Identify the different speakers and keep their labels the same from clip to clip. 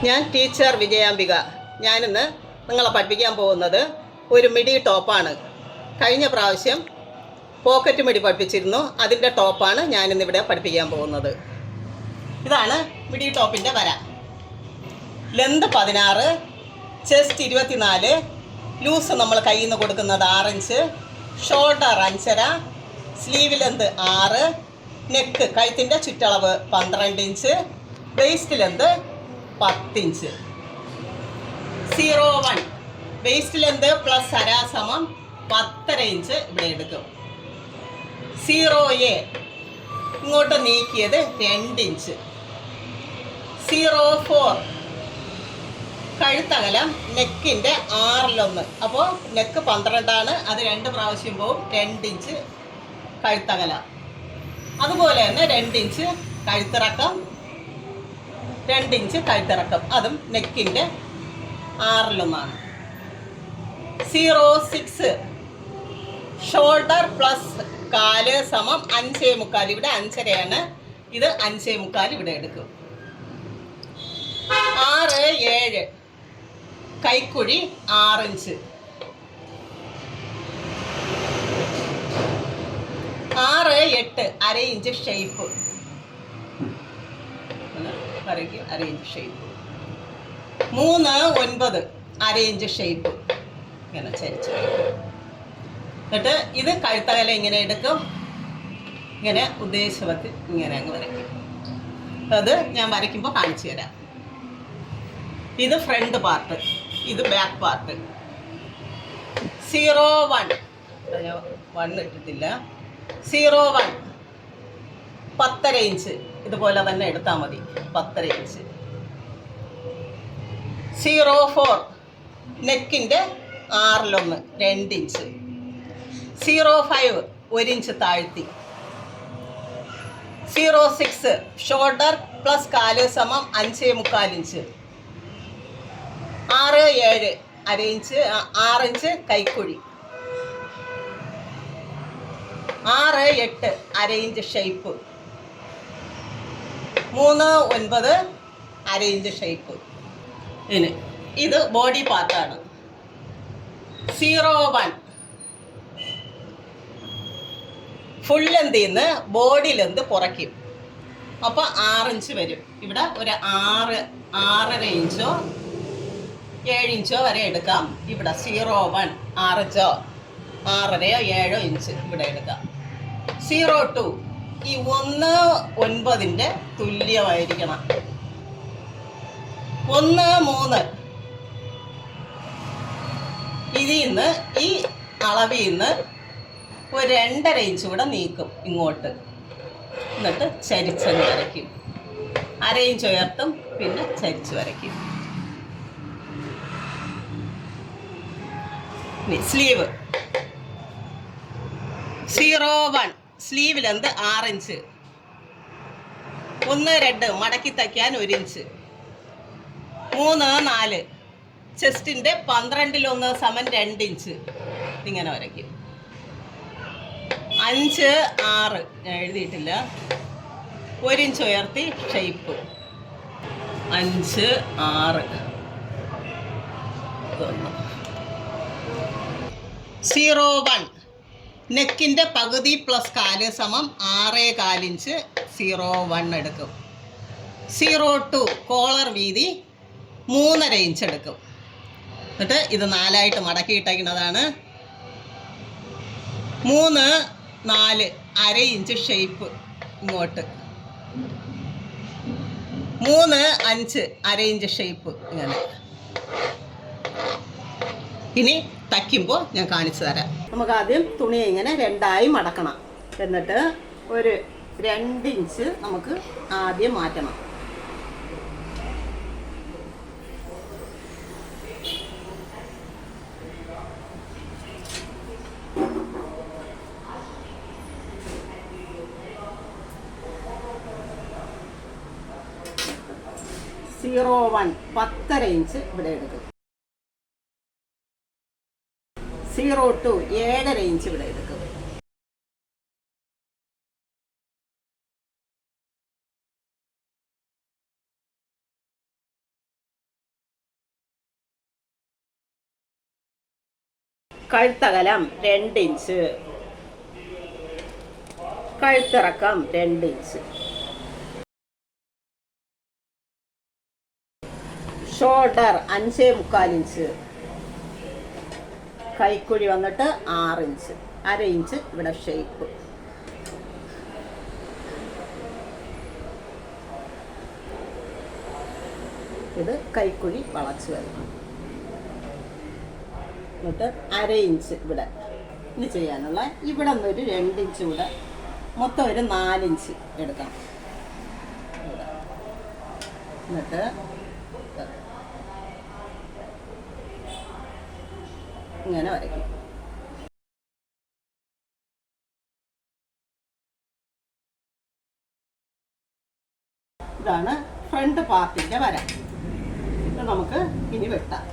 Speaker 1: ഞാൻ ടീച്ചർ വിജയാംബിക. ഞാനിന്ന് നിങ്ങളെ പഠിപ്പിക്കാൻ പോകുന്നത് ഒരു മിഡി ടോപ്പാണ്. കഴിഞ്ഞ പ്രാവശ്യം പോക്കറ്റ് മിഡി പഠിപ്പിച്ചിരുന്നു. അതിൻ്റെ ടോപ്പാണ് ഞാനിന്നിവിടെ പഠിപ്പിക്കാൻ പോകുന്നത്. ഇതാണ് മിഡി ടോപ്പിൻ്റെ വര. ലെന്ത് 16, ചെസ്റ്റ് 24, ലൂസ് നമ്മൾ കയ്യിൽ നിന്ന് കൊടുക്കുന്നത് 6 inch, shoulder 5.5, sleeve length 6, neck കഴുത്തിൻ്റെ ചുറ്റളവ് 12 inch, waist length 10 inch. 01 waist length plus അര സമം 10.5 ഇഞ്ച് ഇവിടെ എടുക്കും. 0A ഇങ്ങോട്ട് നീക്കിയത് 2 ഇഞ്ച്. 04 കഴുത്തകലം നെക്കിൻ്റെ 6-1. അപ്പോൾ നെക്ക് 12 അത് 2 പ്രാവശ്യം പോവും. 2 ഇഞ്ച് കഴുത്തകലം. അതുപോലെ തന്നെ 2 ഇഞ്ച് കഴുത്തിറക്കം, 2 ഇഞ്ച് കഴുത്തിറക്കം, അതും നെക്കിൻ്റെ 6-1. 06 ഷോൾഡർ പ്ലസ് കാല് സമം 5.25. ഇവിടെ 5.5 ഇത് 5.25 ഇവിടെ എടുക്കും. 6-7 കൈക്കുഴി 6 ഇഞ്ച്. 6-8 അര ഇഞ്ച് ഷേപ്പ്, അര ഇഞ്ച് ഷേപ്പ്. 3-9 അര ഇഞ്ച് ഷേപ്പ്. ഇങ്ങനെ ചരിച്ച് എന്നിട്ട് ഇത് കഴുത്തകല ഇങ്ങനെ എടുക്കും. ഇങ്ങനെ ഉദ്ദേശവത്തിൽ ഇങ്ങനെ അങ്ങ് വരയ്ക്കും. അത് ഞാൻ വരയ്ക്കുമ്പോൾ കാണിച്ചു തരാം. ഇത് ഫ്രണ്ട് പാർട്ട്, ഇത് ബാക്ക് പാർട്ട്. 01 ഞാൻ 1 ഇട്ടിട്ടില്ല. 01 10.5 ഇഞ്ച് ഇതുപോലെ തന്നെ എടുത്താൽ മതി. 10.5 ഇഞ്ച്. 04 നെക്കിൻ്റെ 6-1 2 ഇഞ്ച്. 05 1 ഇഞ്ച് താഴ്ത്തി. 06 ഷോൾഡർ പ്ലസ് കാല് സമം 5.25 ഇഞ്ച്. 6-7 അര ഇഞ്ച് 6 ഇഞ്ച് കൈക്കുഴി. 6-8 അര ഇഞ്ച് ഷേപ്പ്. 3-9 അര ഇഞ്ച് ഷേപ്പ്. ഇനി ഇത് ബോഡി പാർട്ടാണ്. 01 ഫുൾ ലെന്തിൽ നിന്ന് ബോഡി ലെന്ത് കുറയ്ക്കും. അപ്പോൾ 6 ഇഞ്ച് വരും. ഇവിടെ ഒരു 6.5 ഇഞ്ചോ 7 ഇഞ്ചോ വരെ എടുക്കാം. ഇവിടെ 01 6 ഇഞ്ചോ 6.5 7 ഇഞ്ച് ഇവിടെ എടുക്കാം. 02 ഈ 1-9 തുല്യമായിരിക്കണം. 1-3 ഇതിൽ നിന്ന് ഈ അളവിൽ നിന്ന് ഒരു 2.5 ഇഞ്ച് കൂടെ നീക്കും ഇങ്ങോട്ട്. എന്നിട്ട് ചരിച്ചങ്ങ് വരയ്ക്കും. അര ഇഞ്ച് ഉയർത്തും, പിന്നെ ചരിച്ച് വരയ്ക്കും. Sleeve 01 sleeve length 6 inch. 1-2 മടക്കി തയ്ക്കാൻ 1 ഇഞ്ച്. 3-4 ചെസ്റ്റിൻ്റെ 12-1 സമം 2 ഇഞ്ച് ഇങ്ങനെ വരയ്ക്കും. 5-6 ഞാൻ എഴുതിയിട്ടില്ല. 1 ഇഞ്ച് ഉയർത്തി ഷേപ്പ്. 5-6 01 നെക്കിൻ്റെ പകുതി പ്ലസ് കാല് സമം 6.25 ഇഞ്ച് 01 എടുക്കും. 02 കോളർ വീതി 3.5 ഇഞ്ച് എടുക്കും. എന്നിട്ട് ഇത് 4ആയിട്ട് മടക്കിയിട്ടേക്കുന്നതാണ്. 3-4 അര ഇഞ്ച് ഷേപ്പ് ഇങ്ങോട്ട്. 3-5 അര ഇഞ്ച് ഷേപ്പ് ഇങ്ങനെ. ഇനി തയ്ക്കുമ്പോൾ ഞാൻ കാണിച്ചു തരാം. നമുക്ക് ആദ്യം തുണി ഇങ്ങനെ 2ആയി മടക്കണം. എന്നിട്ട് ഒരു 2 ഇഞ്ച് നമുക്ക് ആദ്യം മാറ്റണം. (01) 10.5 ഇഞ്ച് ഇവിടെ എടുക്കും. 02 7.5 ഇഞ്ച് ഇവിടെ എടുക്കും. കഴുത്തകലം 2 ഇഞ്ച്, കഴുത്തിറക്കം 2 ഇഞ്ച്, ഷോൾഡർ 5.25 ഇഞ്ച്, കൈക്കുഴി വന്നിട്ട് 6 ഇഞ്ച്, 1/2 ഇഞ്ച് ഇവിടെ ഷേപ്പ്. ഇത് കൈക്കുഴി വളച്ച് വരണം. എന്നിട്ട് 1/2 ഇഞ്ച് ഇവിടെ ഇനി ചെയ്യാനുള്ള ഇവിടെ നിന്നൊരു 2 ഇഞ്ച് കൂടെ, മൊത്തം ഒരു 4 ഇഞ്ച് എടുക്കണം. എന്നിട്ട് ഇങ്ങനെ വരയ്ക്കും. ഇതാണ് ഫ്രണ്ട് പാർട്ടിൻ്റെ വര. ഇത് നമുക്ക് ഇനി വെട്ടാം.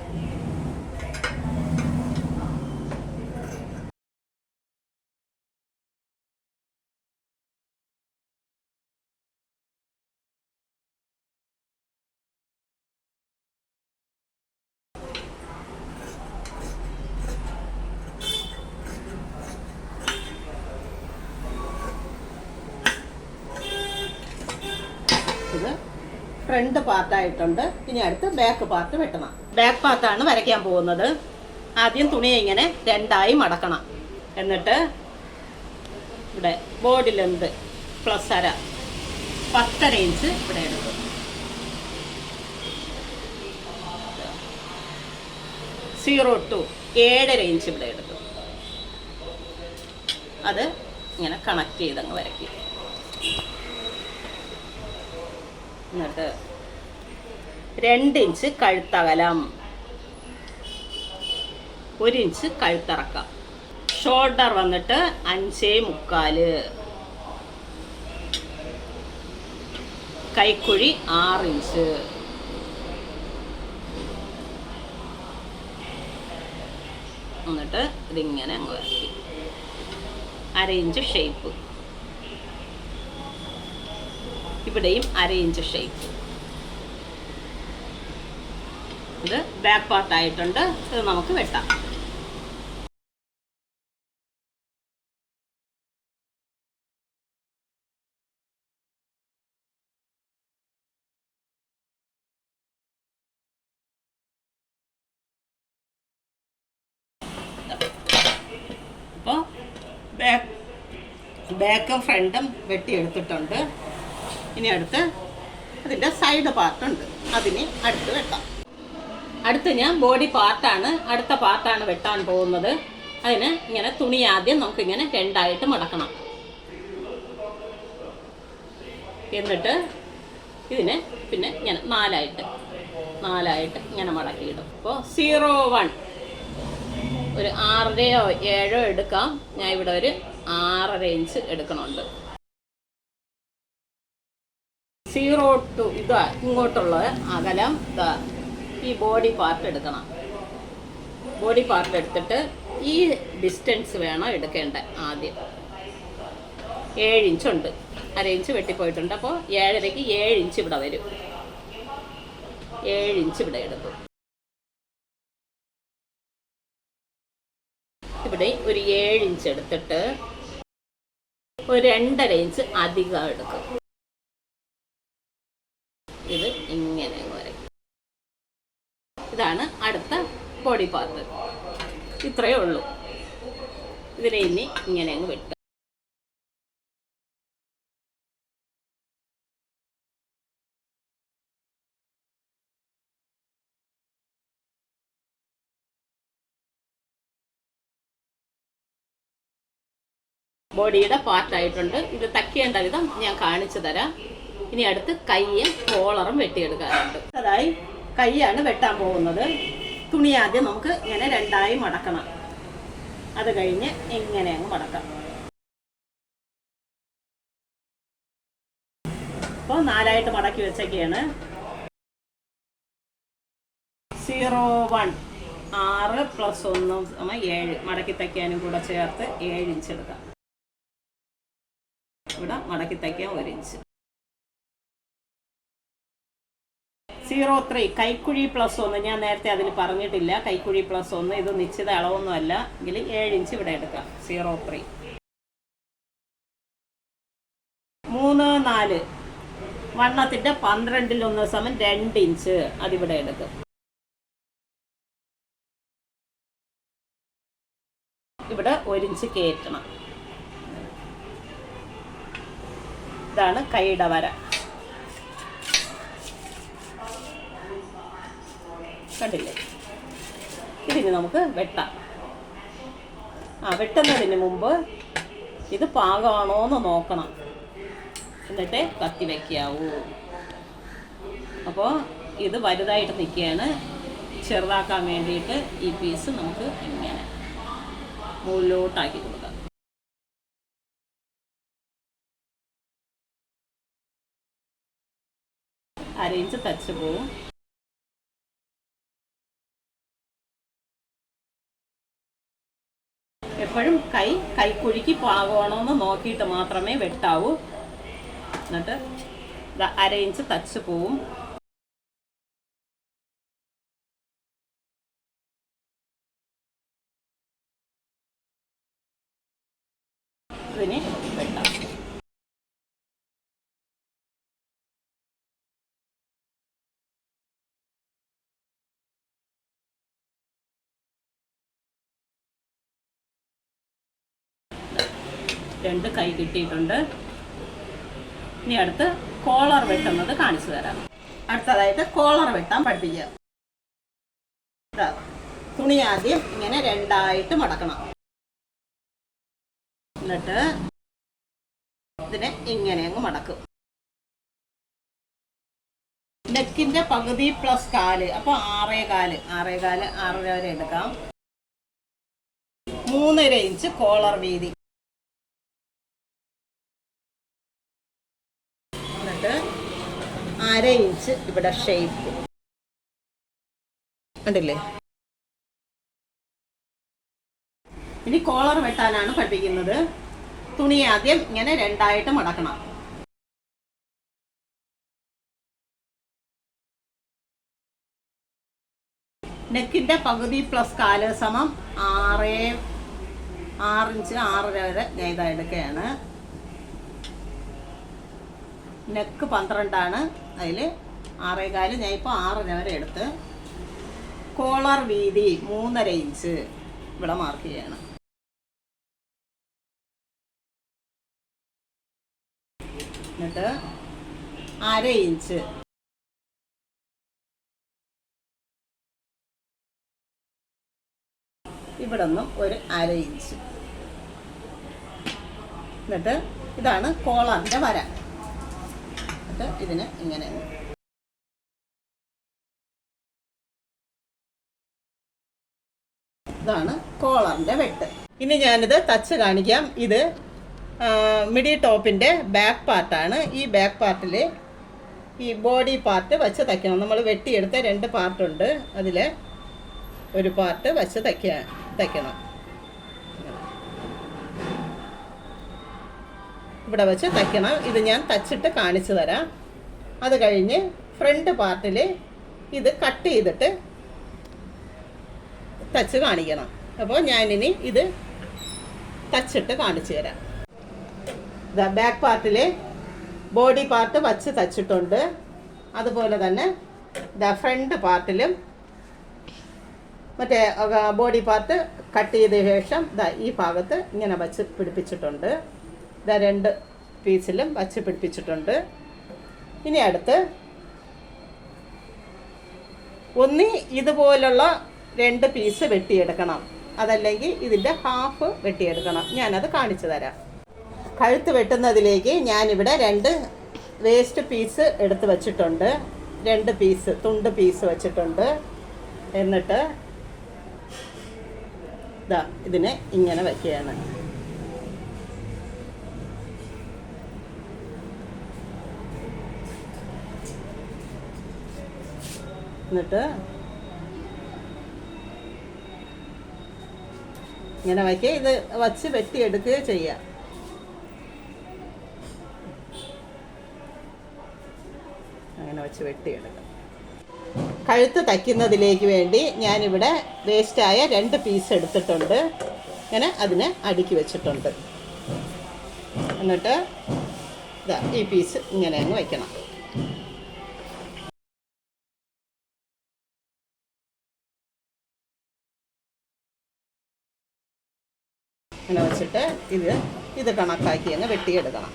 Speaker 1: ഇത് ഫ്രണ്ട് പാർട്ടായിട്ടുണ്ട്. ഇനി അടുത്ത് ബാക്ക് പാർട്ട് വെട്ടണം. ബാക്ക് പാർട്ടാണ് വരയ്ക്കാൻ പോകുന്നത്. ആദ്യം തുണിയെ ഇങ്ങനെ 2ആയി മടക്കണം. എന്നിട്ട് ഇവിടെ ബോഡി ലെന്ത് പ്ലസ് 10.5 ഇഞ്ച് ഇവിടെ എടുക്കും. സീറോ ടു 7.5 ഇഞ്ച് ഇവിടെ എടുക്കും. അത് ഇങ്ങനെ കണക്ട് ചെയ്തങ്ങ് വരയ്ക്കും. എന്നിട്ട് 2 ഇഞ്ച് കഴുത്തകലം, 1 ഇഞ്ച് കഴുത്തിറക്കാം. ഷോൾഡർ വന്നിട്ട് 5.25, കൈക്കുഴി 6 ഇഞ്ച്, എന്നിട്ട് ഇതിങ്ങനെ അങ്ങ് വരയ്ക്കും. 1/2 ഇഞ്ച് ഷേപ്പ്, ഇവിടെയും 1/2 ഇഞ്ച് ഷേപ്പ്. ഇത് ബാക്ക് പാർട്ടായിട്ടുണ്ട്. ഇത് നമുക്ക് വെട്ടാം. അപ്പോൾ ബാക്കും ഫ്രണ്ടും വെട്ടിയെടുത്തിട്ടുണ്ട്. ഇനി അടുത്ത് അതിൻ്റെ സൈഡ് പാർട്ടുണ്ട്, അതിന് അടുത്ത് വെട്ടാം. അടുത്ത് ഞാൻ ബോഡി പാർട്ടാണ്, അടുത്ത പാർട്ടാണ് വെട്ടാൻ പോകുന്നത്. അതിന് ഇങ്ങനെ തുണി ആദ്യം നമുക്കിങ്ങനെ 2ആയിട്ട് മടക്കണം. എന്നിട്ട് ഇതിനെ പിന്നെ ഇങ്ങനെ 4ആയിട്ട് ഇങ്ങനെ മടക്കിയിടും. അപ്പോൾ 01 ഒരു 6.5 7 എടുക്കാം. ഞാൻ ഇവിടെ ഒരു 6.5 ഇഞ്ച് എടുക്കണുണ്ട്. 02 ഇതാ ഇങ്ങോട്ടുള്ള അകലം. ഇതാ ഈ ബോഡി പാർട്ട് എടുക്കണം. ബോഡി പാർട്ട് എടുത്തിട്ട് ഈ ഡിസ്റ്റൻസ് വേണം എടുക്കേണ്ട. ആദ്യം 7 ഇഞ്ചുണ്ട്, 1/2 ഇഞ്ച് വെട്ടിപ്പോയിട്ടുണ്ട്. അപ്പോൾ 7.5ക്ക് 7 ഇഞ്ച് ഇവിടെ വരും. 7 ഇഞ്ച് ഇവിടെ എടുക്കും. ഇവിടെ ഒരു 7 ഇഞ്ച് എടുത്തിട്ട് ഒരു 2.5 ഇഞ്ച് അധികം എടുക്കും. ഇത് ഇങ്ങനെ വരയ്ക്കും. ഇതാണ് അടുത്ത ബോഡി പാർട്ട്. ഇത്രയേ ഉള്ളൂ. ഇതിനെ ഇനി ഇങ്ങനെ അങ്ങ് വെട്ടുക. ബോഡിയുടെ പാർട്ടായിട്ടുണ്ട്. ഇത് തയ്ക്കേണ്ട വിധം ഞാൻ കാണിച്ചു തരാം. ഇനി അടുത്ത് കൈയും കോളറും വെട്ടിയെടുക്കാറുണ്ട്. അതായി കൈയാണ് വെട്ടാൻ പോകുന്നത്. തുണി ആദ്യം നമുക്ക് ഇങ്ങനെ 2ആയി മടക്കണം. അത് കഴിഞ്ഞ് ഇങ്ങനെ അങ്ങ് മടക്കാം. അപ്പോൾ 4ആയിട്ട് മടക്കി വെച്ചൊക്കെയാണ്. 01 6 + 1 7 മടക്കി തയ്ക്കാനും കൂടെ ചേർത്ത് 7 ഇഞ്ച് എടുക്കാം. ഇവിടെ മടക്കി തയ്ക്കാൻ 1 ഇഞ്ച്. 03 കൈക്കുഴി +1. ഞാൻ നേരത്തെ അതിൽ പറഞ്ഞിട്ടില്ല. കൈക്കുഴി +1 ഇത് നിശ്ചിത അളവൊന്നുമല്ല. എങ്കിൽ 7 ഇഞ്ച് ഇവിടെ എടുക്കാം. 03 3 4 വണ്ണത്തിൻ്റെ 12 സമം 2 ഇഞ്ച് അതിവിടെ എടുക്കും. ഇവിടെ 1 ഇഞ്ച് കയറ്റണം. ഇതാണ് കൈയുടെ വര. കണ്ടില്ലേ? ഇതിന് നമുക്ക് വെട്ടാം. വെട്ടുന്നതിന് മുമ്പ് ഇത് പാകമാണോ എന്ന് നോക്കണം. എന്നിട്ട് കത്തി വയ്ക്കാവൂ. അപ്പോൾ ഇത് വലുതായിട്ട് നിൽക്കുകയാണ്. ചെറുതാക്കാൻ വേണ്ടിയിട്ട് ഈ പീസ് നമുക്ക് ഇങ്ങനെ മുകളിലോട്ടാക്കി കൊടുക്കാം. അര ഇഞ്ച് തച്ച് പോവും. എപ്പോഴും കൈക്കുഴിക്ക് പാകമാണോന്ന് നോക്കിയിട്ട് മാത്രമേ വെട്ടാവൂ. എന്നിട്ട് അര ഇഞ്ച് തച്ച് പോവും. ഇതിന് വെട്ടാം. രണ്ട് കൈ കിട്ടിയിട്ടുണ്ട്. ഇനി അടുത്ത് കോളർ വെട്ടുന്നത് കാണിച്ചു തരാം. അടുത്തതായിട്ട് കോളർ വെട്ടാൻ പഠിപ്പിക്കുക. തുണി ആദ്യം ഇങ്ങനെ രണ്ടായിട്ട് മടക്കണം. എന്നിട്ട് ഇതിനെ ഇങ്ങനെ അങ്ങ് മടക്കും. നെക്കിന്റെ പകുതി പ്ലസ് 4, അപ്പോൾ 6.25 6.5 വരെ എടുക്കാം. 3.5 ഇഞ്ച് കോളർ വീതി. എന്നിട്ട് 1/2 ഇഞ്ച് ഇവിടെ ഷേപ്പ് കണ്ടില്ലേ? ഇനി കോളർ വെട്ടാനാണ് പഠിപ്പിക്കുന്നത്. തുണി ആദ്യം ഇങ്ങനെ രണ്ടായിട്ട് മടക്കണം. നെക്കിന്റെ പകുതി പ്ലസ് 4 സമം 6 ഇഞ്ച് 6.5 വരെ ഞാൻ ഇതാ എടുക്കുകയാണ്. നെക്ക് 12 അതിൽ 6.25 ഞാൻ ഇപ്പോൾ 6.5 വരെ എടുത്ത്. കോളർ വീതി 3.5 ഇഞ്ച് ഇവിടെ മാർക്ക് ചെയ്യണം. എന്നിട്ട് 1/2 ഇഞ്ച് ഇവിടെ നിന്നും ഒരു 1/2 ഇഞ്ച്. എന്നിട്ട് ഇതാണ് കോളറിൻ്റെ വര. എന്നിട്ട് ഇതിന് ഇങ്ങനെ ഇതാണ് കോളറിൻ്റെ വെട്ട്. ഇനി ഞാനിത് തച്ച് കാണിക്കാം. ഇത് മിഡി ടോപ്പിൻ്റെ ബാക്ക് പാർട്ടാണ്. ഈ ബാക്ക് പാർട്ടിൽ ഈ ബോഡി പാർട്ട് വെച്ച് തയ്ക്കണം. നമ്മൾ വെട്ടിയെടുത്ത 2 പാർട്ടുണ്ട്. അതിൽ ഒരു പാർട്ട് വെച്ച് തയ്ക്കണം. ഇവിടെ വെച്ച് തയ്ക്കണം. ഇത് ഞാൻ തച്ചിട്ട് കാണിച്ചു തരാം. അത് കഴിഞ്ഞ് ഫ്രണ്ട് പാർട്ടിൽ ഇത് കട്ട് ചെയ്തിട്ട് തച്ച് കാണിക്കണം. അപ്പോൾ ഞാനിനി ഇത് തച്ചിട്ട് കാണിച്ചു തരാം. ബാക്ക് പാർട്ടിൽ ബോഡി പാർട്ട് വച്ച് തച്ചിട്ടുണ്ട്. അതുപോലെ തന്നെ ഫ്രണ്ട് പാർട്ടിലും മറ്റേ ബോഡി പാർട്ട് കട്ട് ചെയ്ത ശേഷം ഈ ഭാഗത്ത് ഇങ്ങനെ വച്ച് പിടിപ്പിച്ചിട്ടുണ്ട്. 2 പീസിലും വച്ച് പിടിപ്പിച്ചിട്ടുണ്ട്. ഇനി അടുത്ത് ഒന്നി ഇതുപോലുള്ള 2 പീസ് വെട്ടിയെടുക്കണം. അതല്ലെങ്കിൽ ഇതിൻ്റെ ഹാഫ് വെട്ടിയെടുക്കണം. ഞാനത് കാണിച്ചു തരാം. കഴുത്ത് വെട്ടുന്നതിലേക്ക് ഞാനിവിടെ 2 വേസ്റ്റ് പീസ് എടുത്ത് വച്ചിട്ടുണ്ട്. 2 പീസ് തുണ്ട് പീസ് വച്ചിട്ടുണ്ട്. എന്നിട്ട് ഇതിനെ ഇങ്ങനെ വയ്ക്കുകയാണ്. എന്നിട്ട് ഇങ്ങനെ വയ്ക്കുക. ഇത് വച്ച് വെട്ടിയെടുക്കുകയോ ചെയ്യാം. അങ്ങനെ വച്ച് വെട്ടിയെടുക്കാം. കഴുത്ത് തയ്ക്കുന്നതിലേക്ക് വേണ്ടി ഞാനിവിടെ വേസ്റ്റായ 2 പീസ് എടുത്തിട്ടുണ്ട്. ഇങ്ങനെ അതിനെ അടുക്കി വെച്ചിട്ടുണ്ട്. എന്നിട്ട് ഇതാ ഈ പീസ് ഇങ്ങനെ അങ്ങ് വയ്ക്കണം. ഇങ്ങനെ വെച്ചിട്ട് ഇത് കണക്കാക്കി അങ്ങ് വെട്ടിയെടുക്കണം.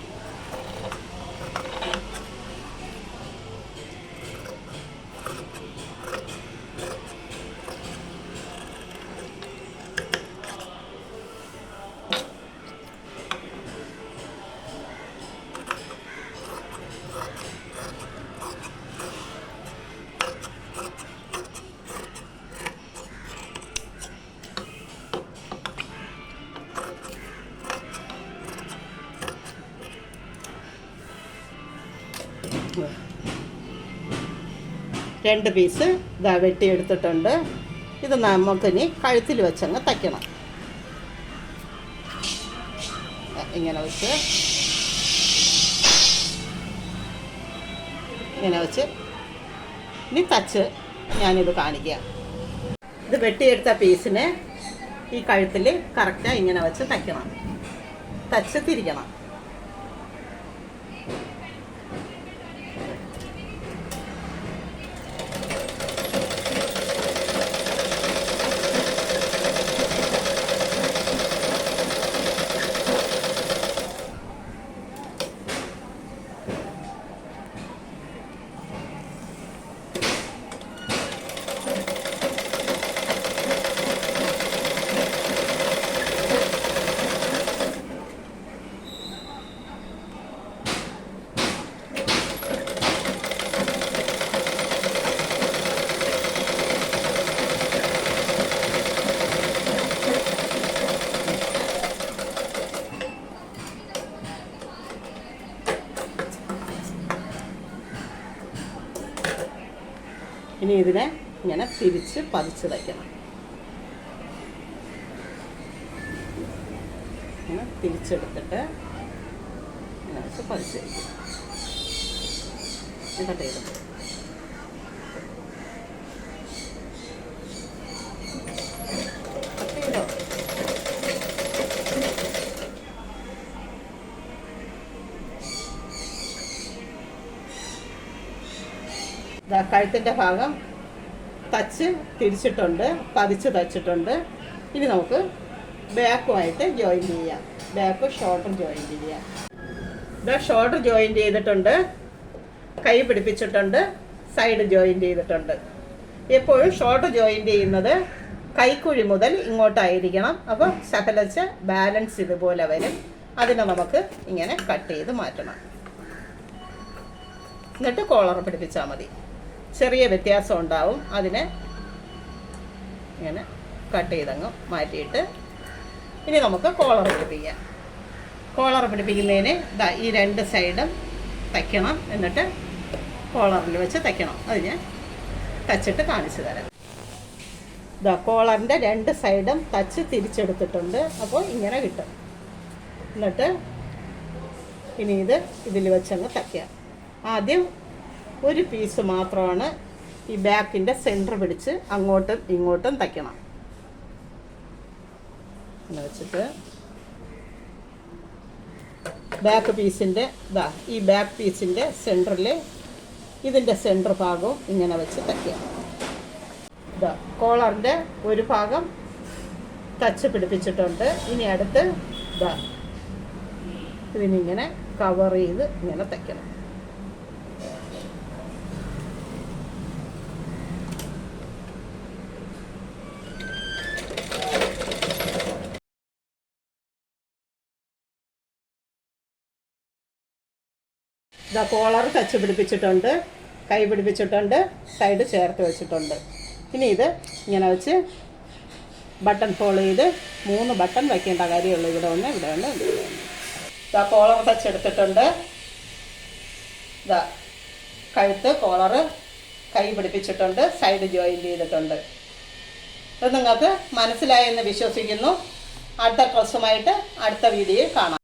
Speaker 1: രണ്ട് പീസ് ഇതാ വെട്ടിയെടുത്തിട്ടുണ്ട്. ഇത് നമുക്കിനി കഴുത്തിൽ വെച്ചങ്ങ് തയ്ക്കണം. ഇങ്ങനെ വെച്ച് ഇനി തച്ച് ഞാനിത് കാണിക്കാം. ഇത് വെട്ടിയെടുത്ത പീസിനെ ഈ കഴുത്തിൽ കറക്റ്റായി ഇങ്ങനെ വെച്ച് തയ്ക്കണം. തച്ച് തിരിക്കണം. ഇനി ഇതിനെ ഇങ്ങനെ തിരിച്ച് പതിച്ച് തയ്ക്കണം. ഇങ്ങനെ തിരിച്ചെടുത്തിട്ട് ഇങ്ങനെ വെച്ച് പതിച്ച് വയ്ക്കും. കട്ട് ചെയ്ത് കഴുത്തിൻ്റെ ഭാഗം തച്ച് തിരിച്ചിട്ടുണ്ട്, പതിച്ച് തച്ചിട്ടുണ്ട്. ഇനി നമുക്ക് ബാക്കുമായിട്ട് ജോയിൻ ചെയ്യാം. ബാക്ക് ഷോൾഡർ ജോയിൻ ചെയ്യാം. ഇതാ ഷോൾഡർ ജോയിൻ ചെയ്തിട്ടുണ്ട്, കൈ പിടിപ്പിച്ചിട്ടുണ്ട്, സൈഡ് ജോയിൻ ചെയ്തിട്ടുണ്ട്. എപ്പോഴും ഷോൾഡർ ജോയിൻ ചെയ്യുന്നത് കൈക്കുഴി മുതൽ ഇങ്ങോട്ടായിരിക്കണം. അപ്പോൾ ശകലച്ച ബാലൻസ് ഇതുപോലെ വരും. അതിനെ നമുക്ക് ഇങ്ങനെ കട്ട് ചെയ്ത് മാറ്റണം. എന്നിട്ട് കോളർ പിടിപ്പിച്ചാൽ മതി. ചെറിയ വ്യത്യാസം ഉണ്ടാവും. അതിനെ ഇങ്ങനെ കട്ട് ചെയ്തങ്ങ് മാറ്റിയിട്ട് ഇനി നമുക്ക് കോളർ പിടിപ്പിക്കാം. കോളർ പിടിപ്പിക്കുന്നതിന് ഈ 2 സൈഡും തയ്ക്കണം. എന്നിട്ട് കോളറിൽ വെച്ച് തയ്ക്കണം. അത് ഞാൻ തച്ചിട്ട് കാണിച്ചു തരാം. കോളറിൻ്റെ 2 സൈഡും തച്ച് തിരിച്ചെടുത്തിട്ടുണ്ട്. അപ്പോൾ ഇങ്ങനെ കിട്ടും. എന്നിട്ട് ഇനി ഇതിൽ വെച്ചങ്ങ് തയ്ക്കാം. ആദ്യം ഒരു പീസ് മാത്രമാണ് ഈ ബാക്കിൻ്റെ സെൻറ്റർ പിടിച്ച് അങ്ങോട്ടും ഇങ്ങോട്ടും തയ്ക്കണം. അങ്ങനെ വെച്ചിട്ട് ബാക്ക് പീസിൻ്റെ ഈ ബാക്ക് പീസിൻ്റെ സെൻറ്ററിൽ ഇതിൻ്റെ സെൻറ്റർ ഭാഗവും ഇങ്ങനെ വെച്ച് തയ്ക്കുക. കോളറിൻ്റെ ഒരു ഭാഗം തച്ച് പിടിപ്പിച്ചിട്ടുണ്ട്. ഇനി അടുത്ത് ഇതിനിങ്ങനെ കവർ ചെയ്ത് ഇങ്ങനെ തയ്ക്കണം. കോളർ തച്ച് പിടിപ്പിച്ചിട്ടുണ്ട്, കൈ പിടിപ്പിച്ചിട്ടുണ്ട്, സൈഡ് ചേർത്ത് വെച്ചിട്ടുണ്ട്. ഇനി ഇത് ഇങ്ങനെ വെച്ച് ബട്ടൺ ഫോളോ ചെയ്ത് 3 ബട്ടൺ വയ്ക്കേണ്ട കാര്യമുള്ളൂ. ഇവിടെ ഒന്ന്, ഇവിടെ ഒന്ന്, ഇവിടെ ഒന്ന്. കോളർ തച്ചെടുത്തിട്ടുണ്ട്. കഴുത്ത് കോളർ കൈ പിടിപ്പിച്ചിട്ടുണ്ട്, സൈഡ് ജോയിൻ ചെയ്തിട്ടുണ്ട്. അത് നിങ്ങൾക്ക് മനസ്സിലായെന്ന് വിശ്വസിക്കുന്നു. അടുത്ത ഡ്രസ്സുമായിട്ട് അടുത്ത വീഡിയോയിൽ കാണാം.